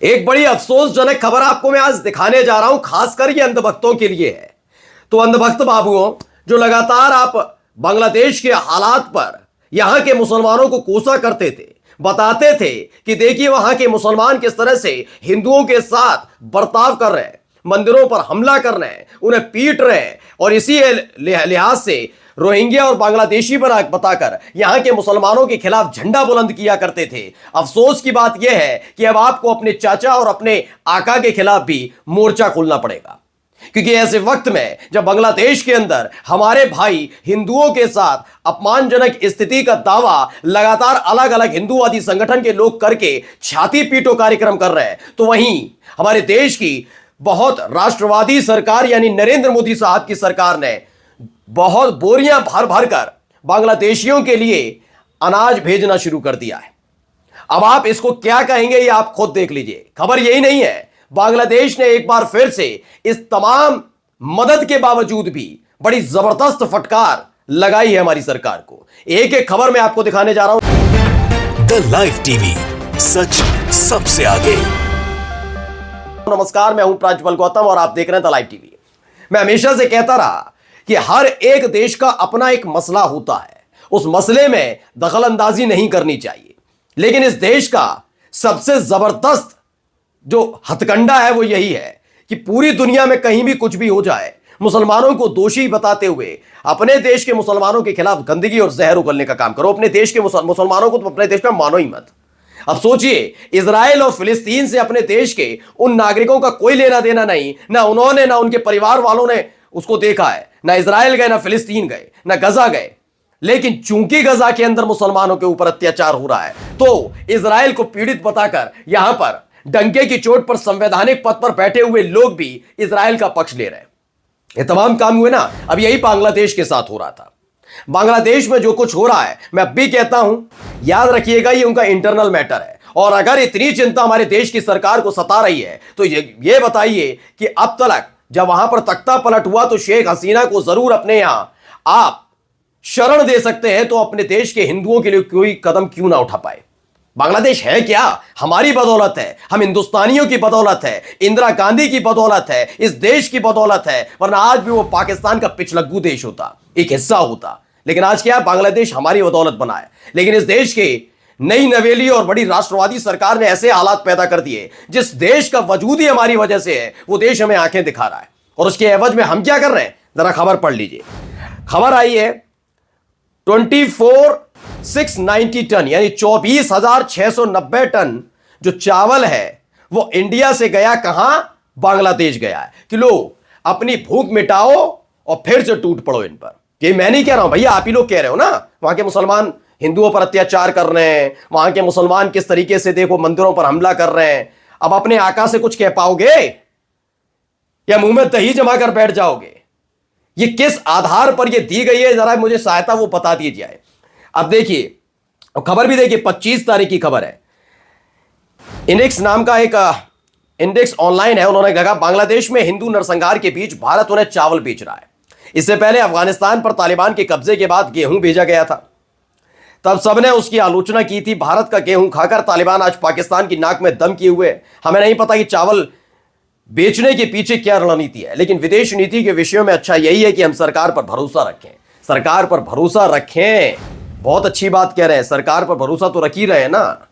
एक बड़ी अफसोसजनक खबर आपको मैं आज दिखाने जा रहा हूं, खासकर ये अंधभक्तों के लिए है। तो अंधभक्त बाबुओं, जो लगातार आप बांग्लादेश के हालात पर यहां के मुसलमानों को कोसा करते थे, बताते थे कि देखिए वहां के मुसलमान किस तरह से हिंदुओं के साथ बर्ताव कर रहे हैं, मंदिरों पर हमला कर रहे हैं, उन्हें पीट रहे हैं, और इसी लिहाज से रोहिंग्या और बांग्लादेशी बताकर यहां के मुसलमानों के खिलाफ झंडा बुलंद किया करते थे। अफसोस की बात यह है कि अब आपको अपने चाचा और अपने आका के खिलाफ भी मोर्चा खोलना पड़ेगा, क्योंकि ऐसे वक्त में जब बांग्लादेश के अंदर हमारे भाई हिंदुओं के साथ अपमानजनक स्थिति का दावा लगातार अलग अलग हिंदूवादी संगठन के लोग करके छाती पीटो कार्यक्रम कर रहे हैं, तो वहीं हमारे देश की बहुत राष्ट्रवादी सरकार यानी नरेंद्र मोदी साहब की सरकार ने बहुत बोरियां भर भर कर बांग्लादेशियों के लिए अनाज भेजना शुरू कर दिया है। अब आप इसको क्या कहेंगे ये आप खुद देख लीजिए। खबर यही नहीं है, बांग्लादेश ने एक बार फिर से इस तमाम मदद के बावजूद भी बड़ी जबरदस्त फटकार लगाई है हमारी सरकार को। एक एक खबर मैं आपको दिखाने जा रहा हूं। द लाइव टीवी, सच सबसे आगे। नमस्कार, मैं हूं प्राज्वल गौतम और आप देख रहे हैं द लाइव टीवी। मैं हमेशा से कहता रहा कि हर एक देश का अपना एक मसला होता है, उस मसले में दखल अंदाजी नहीं करनी चाहिए, लेकिन इस देश का सबसे जबरदस्त जो हथकंडा है वो यही है कि पूरी दुनिया में कहीं भी कुछ भी हो जाए, मुसलमानों को दोषी बताते हुए अपने देश के मुसलमानों के खिलाफ गंदगी और जहर उगलने का काम करो। अपने देश के मुसलमानों को तो अपने देश में मानो ही मत। अब सोचिए, इजराइल और फिलिस्तीन से अपने देश के उन नागरिकों का कोई लेना देना नहीं, ना उन्होंने ना उनके परिवार वालों ने उसको देखा है, ना इजराइल गए, ना फिलिस्तीन गए, ना गजा गए, लेकिन चूंकि गजा के अंदर मुसलमानों के ऊपर अत्याचार हो रहा है तो इजराइल को पीड़ित बताकर यहां पर डंके की चोट पर संवैधानिक पद पर बैठे हुए लोग भी इजराइल का पक्ष ले रहे हैं। ये तमाम काम हुए ना, अब यही बांग्लादेश के साथ हो रहा था। बांग्लादेश में जो कुछ हो रहा है, मैं अब भी कहता हूं, याद रखिएगा ये उनका इंटरनल मैटर है, और अगर इतनी चिंता हमारे देश की सरकार को सता रही है तो ये बताइए कि अब तक जब वहां पर तख्ता पलट हुआ तो शेख हसीना को जरूर अपने यहां आप शरण दे सकते हैं, तो अपने देश के हिंदुओं के लिए कोई कदम क्यों ना उठा पाए। बांग्लादेश है क्या? हमारी बदौलत है, हम हिंदुस्तानियों की बदौलत है, इंदिरा गांधी की बदौलत है, इस देश की बदौलत है, वरना आज भी वो पाकिस्तान का पिछलग्गू देश होता, एक हिस्सा होता। लेकिन आज क्या, बांग्लादेश हमारी बदौलत बना है। लेकिन इस देश के नई नवेली और बड़ी राष्ट्रवादी सरकार ने ऐसे हालात पैदा कर दिए, जिस देश का वजूद ही हमारी वजह से है, वो देश हमें आंखें दिखा रहा है, और उसके एवज में हम क्या कर रहे हैं, जरा खबर पढ़ लीजिए। खबर आई है 24,690 टन यानी 24,690 टन जो चावल है वो इंडिया से गया कहां, बांग्लादेश गया है कि लो अपनी भूख मिटाओ और फिर से टूट पड़ो इन पर। ये मैं नहीं कह रहा हूं भैया, आप ही लोग कह रहे हो ना, वहां के मुसलमान हिंदुओं पर अत्याचार कर रहे हैं, वहां के मुसलमान किस तरीके से देखो मंदिरों पर हमला कर रहे हैं। अब अपने आका से कुछ कह पाओगे या मुंह में दही जमा कर बैठ जाओगे? ये किस आधार पर ये दी गई है, जरा मुझे सहायता वो बता दीजिए। अब देखिए, खबर भी देखिए, 25 तारीख की खबर है। इंडेक्स नाम का एक इंडेक्स ऑनलाइन है, उन्होंने कहा बांग्लादेश में हिंदू नरसंहार के बीच भारत उन्हें चावल बेच रहा है। इससे पहले अफगानिस्तान पर तालिबान के कब्जे के बाद गेहूं भेजा गया था, तब सबने उसकी आलोचना की थी। भारत का गेहूं खाकर तालिबान आज पाकिस्तान की नाक में दम किए हुए। हमें नहीं पता कि चावल बेचने के पीछे क्या रणनीति है, लेकिन विदेश नीति के विषयों में अच्छा यही है कि हम सरकार पर भरोसा रखें। सरकार पर भरोसा रखें, बहुत अच्छी बात कह रहे हैं, सरकार पर भरोसा तो रख ही रहे हैं ना।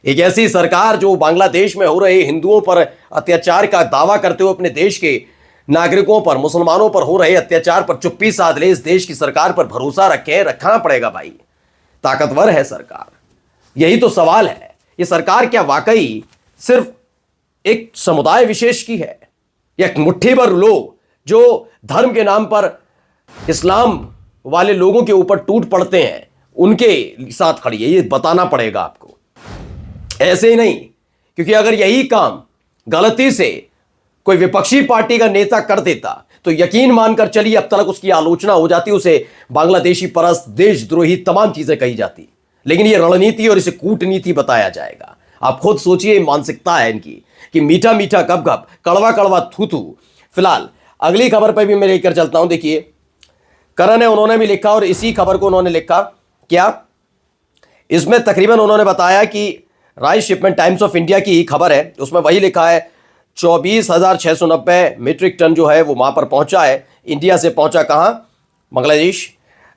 एक ऐसी सरकार जो बांग्लादेश में हो रहे हिंदुओं पर अत्याचार का दावा करते हुए अपने देश के नागरिकों पर, मुसलमानों पर हो रहे अत्याचार पर चुप्पी साध ले, इस देश की सरकार पर भरोसा रखें। रखना पड़ेगा भाई, ताकतवर है सरकार, यही तो सवाल है। ये सरकार क्या वाकई सिर्फ एक समुदाय विशेष की है, या एक मुट्ठी भर लोग जो धर्म के नाम पर इस्लाम वाले लोगों के ऊपर टूट पड़ते हैं उनके साथ खड़ी है? ये बताना पड़ेगा आपको, ऐसे ही नहीं। क्योंकि अगर यही काम गलती से कोई विपक्षी पार्टी का नेता कर देता तो यकीन मानकर चलिए अब तक उसकी आलोचना हो जाती, उसे बांग्लादेशी परस्त, देशद्रोही, तमाम चीजें कही जाती। लेकिन ये रणनीति और इसे कूटनीति बताया जाएगा। आप खुद सोचिए, मानसिकता है इनकी कि मीठा मीठा गप गप, कड़वा कड़वा थू थू। फिलहाल अगली खबर पर भी मैं लेकर चलता हूं। देखिए, करण है, उन्होंने भी लिखा, और इसी खबर को उन्होंने लिखा क्या, इसमें तकरीबन उन्होंने बताया कि rice shipment times of India की खबर है, उसमें वही लिखा है 24,690 मीट्रिक टन जो है वो वहां पर पहुंचा है। इंडिया से पहुंचा कहां? Bangladesh.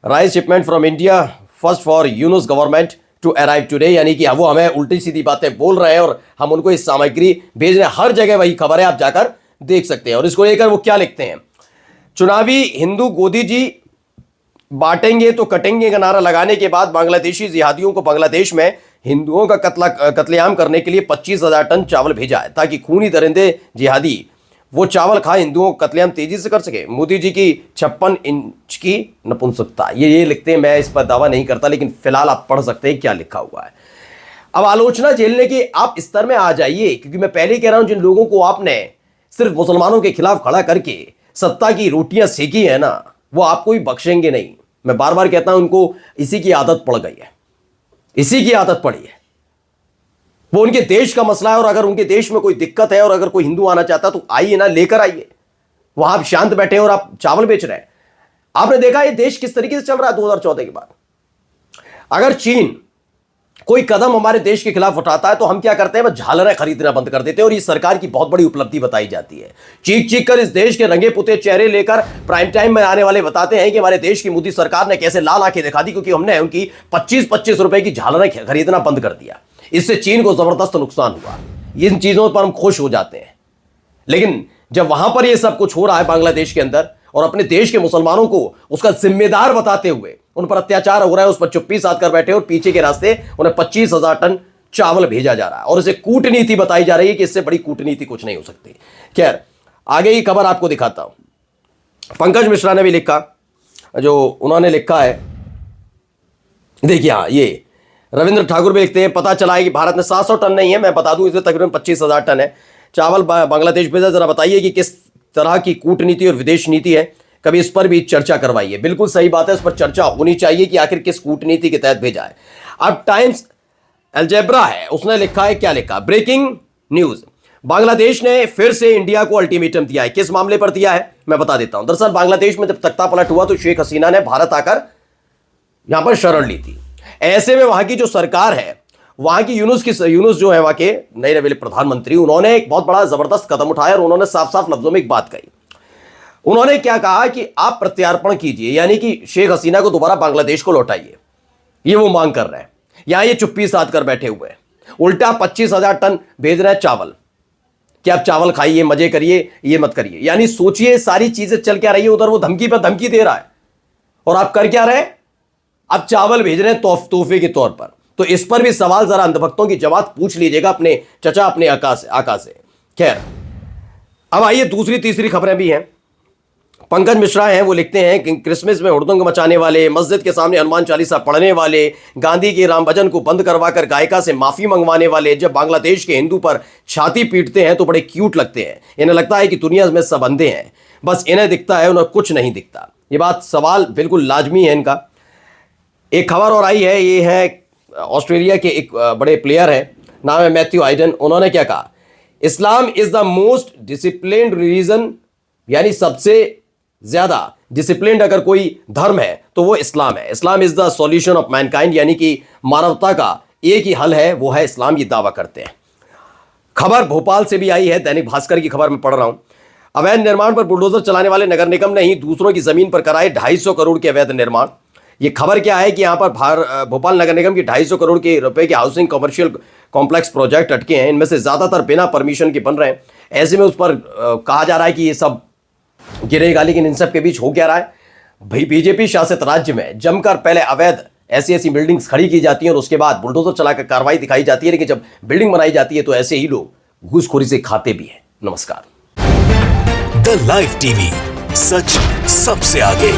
Rice shipment from India first for Yunus government to arrive today, यानी कि वो हमें उल्टी सीधी बातें बोल रहे हैं और हम उनको इस सामग्री भेज रहे हैं। हर जगह वही खबर है, आप जाकर देख सकते हैं। और इसको लेकर वो क्या लिखते हैं, चुनावी हिंदू गोदी जी बांटेंगे तो कटेंगे का नारा लगाने के बाद बांग्लादेशी जिहादियों को बांग्लादेश में हिंदुओं का कत्लेआम करने के लिए 25,000 टन चावल भेजा है ताकि खूनी दरिंदे जिहादी वो चावल खा हिंदुओं को कत्लेआम तेजी से कर सके। मोदी जी की 56 इंच की नपुंसकता, ये लिखते हैं। मैं इस पर दावा नहीं करता, लेकिन फिलहाल आप पढ़ सकते हैं क्या लिखा हुआ है। अब आलोचना झेलने के आप स्तर में आ जाइए, क्योंकि मैं पहले कह रहा हूं जिन लोगों को आपने सिर्फ मुसलमानों के खिलाफ खड़ा करके सत्ता की रोटियां सेकी है ना, वो आपको भी बख्शेंगे नहीं। मैं बार बार कहता हूं उनको इसी की आदत पड़ गई है, इसी की आदत पड़ी है। वो उनके देश का मसला है और अगर उनके देश में कोई दिक्कत है और अगर कोई हिंदू आना चाहता तो आइए ना, लेकर आइए। वहां आप शांत बैठे और आप चावल बेच रहे हैं। आपने देखा ये देश किस तरीके से चल रहा है 2014 के बाद। अगर चीन कोई कदम हमारे देश के खिलाफ उठाता है तो हम क्या करते हैं, बस झालरें खरीदना बंद कर देते हैं। और ये सरकार की बहुत बड़ी उपलब्धि बताई जाती है। चीख चीख कर इस देश के रंगे पुते चेहरे लेकर प्राइम टाइम में आने वाले बताते हैं कि हमारे देश की मोदी सरकार ने कैसे लाल आंखें दिखा दी, क्योंकि हमने उनकी 25-25 रुपए की झालरें खरीदना बंद कर दिया। इससे चीन को जबरदस्त नुकसान हुआ। इन चीजों पर हम खुश हो जाते हैं, लेकिन जब वहां पर यह सब कुछ हो रहा है बांग्लादेश के अंदर और अपने देश के मुसलमानों को उसका जिम्मेदार बताते हुए उन पर अत्याचार हो रहा है, उस पर चुप्पी साध कर बैठे और पीछे के रास्ते उन्हें 25,000 टन चावल भेजा जा रहा है और इसे कूटनीति बताई जा रही है कि इससे बड़ी कूटनीति कुछ नहीं हो सकती। खैर, आगे की खबर आपको दिखाता हूं। पंकज मिश्रा ने भी लिखा, जो उन्होंने लिखा है, देखिए, हाँ, ये रविंद्र ठाकुर भी लिखते हैं, पता चला है कि भारत में 700 टन नहीं है, मैं बता दूं, इसमें तकरीबन 25,000 टन है चावल बांग्लादेश भेजा। जरा बताइए कि किस तरह की कूटनीति और विदेश नीति है, कभी इस पर भी चर्चा करवाइए। बिल्कुल सही बात है, इस पर चर्चा होनी चाहिए कि आखिर किस कूटनीति के तहत भेजा है। अब टाइम्स अलजेब्रा है, उसने लिखा है, क्या लिखा, ब्रेकिंग न्यूज, बांग्लादेश ने फिर से इंडिया को अल्टीमेटम दिया है। किस मामले पर दिया है मैं बता देता हूं। दरअसल बांग्लादेश में जब तख्ता पलट हुआ तो शेख हसीना ने भारत आकर यहां पर शरण ली थी। ऐसे में वहां की जो सरकार है, वहां की यूनुस जो है वहां के नए नवेले प्रधानमंत्री, उन्होंने एक बहुत बड़ा जबरदस्त कदम उठाया और उन्होंने साफ साफ लफ्जों में एक बात कही। उन्होंने क्या कहा कि आप प्रत्यार्पण कीजिए, यानी कि शेख हसीना को दोबारा बांग्लादेश को लौटाइए। ये वो मांग कर रहे हैं। यहां ये चुप्पी साध कर बैठे हुए हैं, उल्टा 25,000 टन भेज रहे हैं चावल कि आप चावल खाइए, मजे करिए, ये मत करिए। यानी सोचिए सारी चीजें चल क्या रही है। उधर वो धमकी पर धमकी दे रहा है और आप कर क्या रहे हैं, अब चावल भेज रहे हैं तोहफे के तौर पर। तो इस पर भी सवाल जरा अंधभक्तों की जमात पूछ लीजिएगा अपने चचा, अपने आका से। खैर, अब आइए दूसरी तीसरी खबरें भी हैं। पंकज मिश्रा हैं, वो लिखते हैं कि क्रिसमस में हुड़दंग मचाने वाले, मस्जिद के सामने हनुमान चालीसा पढ़ने वाले, गांधी के राम भजन को बंद करवाकर गायिका से माफी मंगवाने वाले जब बांग्लादेश के हिंदू पर छाती पीटते हैं तो बड़े क्यूट लगते हैं। इन्हें लगता है कि दुनिया में सब अंधे हैं, बस इन्हें दिखता है, उन्हें कुछ नहीं दिखता। ये बात, सवाल बिल्कुल लाजमी है इनका। एक खबर और आई है, ये है ऑस्ट्रेलिया के एक बड़े प्लेयर हैं, नाम है मैथ्यू हाइडन। उन्होंने क्या कहा, Islam is the most disciplined religion, यानी सबसे ज्यादा डिसिप्लिन्ड अगर कोई धर्म है तो वो इस्लाम है। Islam is the solution of mankind, यानी कि मानवता का एक ही हल है, वो है इस्लाम, ये दावा करते हैं। खबर भोपाल से भी आई है, दैनिक भास्कर की खबर में पढ़ रहा हूं। अवैध निर्माण पर बुलडोजर चलाने वाले नगर निगम ने ही दूसरों की जमीन पर कराए 250 करोड़ के अवैध निर्माण। ये खबर क्या है कि यहां पर भोपाल नगर निगम की 250 करोड़ के रुपए के हाउसिंग कमर्शियल कॉम्प्लेक्स प्रोजेक्ट अटके हैं। इनमें से ज्यादातर बिना परमिशन के बन रहे हैं। ऐसे में उस पर कहा जा रहा है कि ये सब गिरेगा, लेकिन इन सब के बीच हो क्या रहा है भाई, बीजेपी शासित राज्य में जमकर पहले अवैध ऐसी बिल्डिंग्स खड़ी की जाती हैं और उसके बाद बुलडोजर चलाकर कार्रवाई दिखाई जाती है। लेकिन जब बिल्डिंग बनाई जाती है तो ऐसे ही लोग घूसखोरी से खाते भी हैं। नमस्कार। द लाइव टीवी, सच सबसे आगे।